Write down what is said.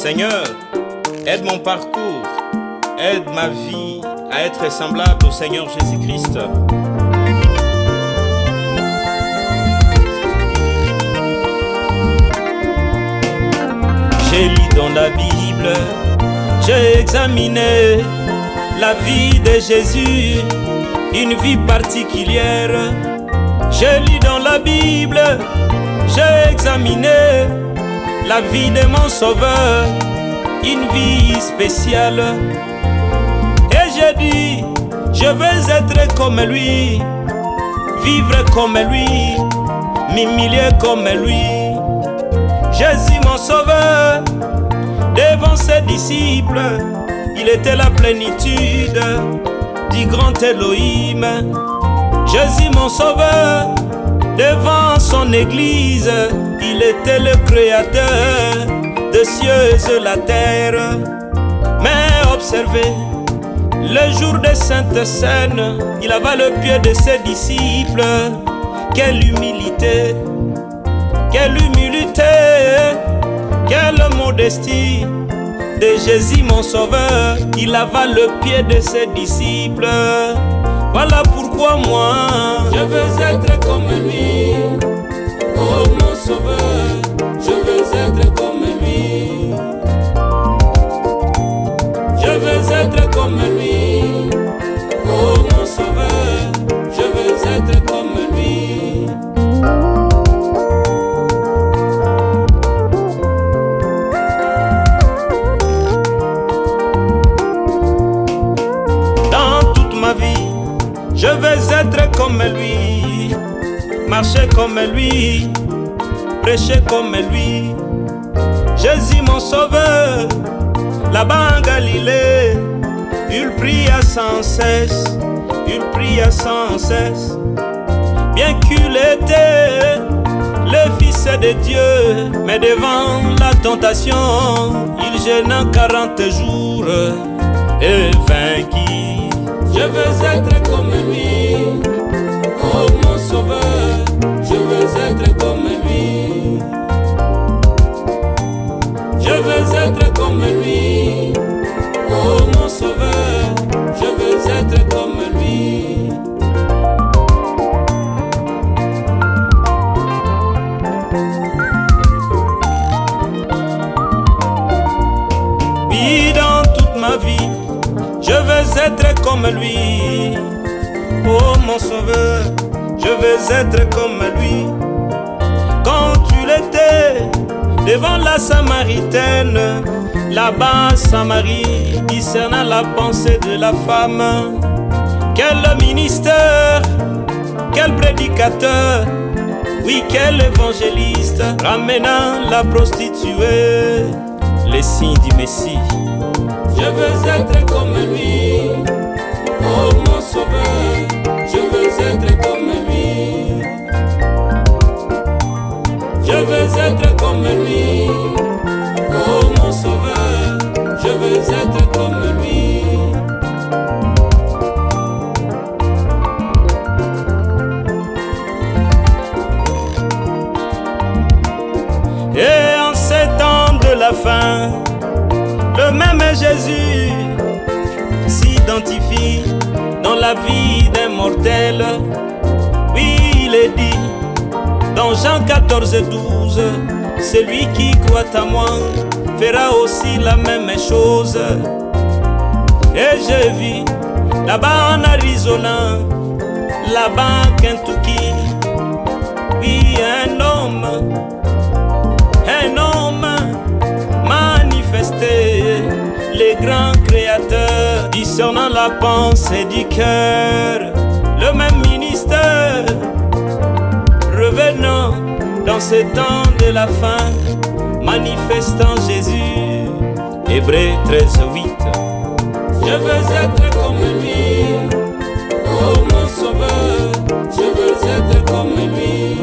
Seigneur, aide mon parcours, aide ma vie à être semblable au Seigneur Jésus-Christ. J'ai lu dans la Bible, j'ai examiné la vie de Jésus, une vie particulière. J'ai lu dans la Bible, j'ai examiné la vie de mon Sauveur, une vie spéciale. Et j'ai dit, je veux être comme lui, vivre comme lui, m'humilier comme lui. Jésus mon Sauveur, devant ses disciples, il était la plénitude du grand Elohim. Jésus mon Sauveur, devant son église, il était le créateur des cieux et la terre. Mais observez, le jour des saintes scènes, il lava le pied de ses disciples. Quelle humilité, quelle humilité, quelle modestie de Jésus mon Sauveur. Il lava le pied de ses disciples. Voilà pourquoi moi, je veux être comme lui. Oh mon Sauveur, je veux être comme lui. Je veux être comme lui. Oh mon Sauveur, je veux être comme lui. Dans toute ma vie, je veux être comme lui, marcher comme lui, prêcher comme lui. Jésus mon Sauveur, là-bas en Galilée, il pria sans cesse, il pria sans cesse. Bien qu'il était le Fils de Dieu, mais devant la tentation, il jeûna 40 jours et vainquit. Je veux être comme lui. Oh mon Sauveur, je veux être comme lui. Je veux être comme lui. Oh mon Sauveur, je veux être comme lui. Oui, dans toute ma vie, je veux être comme lui. Oh mon Sauveur, je veux être comme lui. Quand tu l'étais devant la Samaritaine, là-bas Samarie, discernant la pensée de la femme. Quel ministère, quel prédicateur, oui quel évangéliste, ramenant la prostituée, les signes du Messie. Je veux être comme lui. Oh mon Sauveur, je veux être comme lui. Je veux être comme lui. Oh mon Sauveur, je veux être comme lui. Et en ces temps de la fin, le même Jésus s'identifie dans la vie d'un mortel. Oui, il est dit dans Jean 14:12, celui qui croit à moi fera aussi la même chose. Et je vis là-bas en Arizona, là-bas en Kentucky, oui, un homme manifesté, les grands créateurs, discernant la pensée du cœur, le même ministère, revenant dans ce temps de la fin, manifestant Jésus. Hébreux 13:8. Je veux être comme lui. Oh mon Sauveur, je veux être comme lui.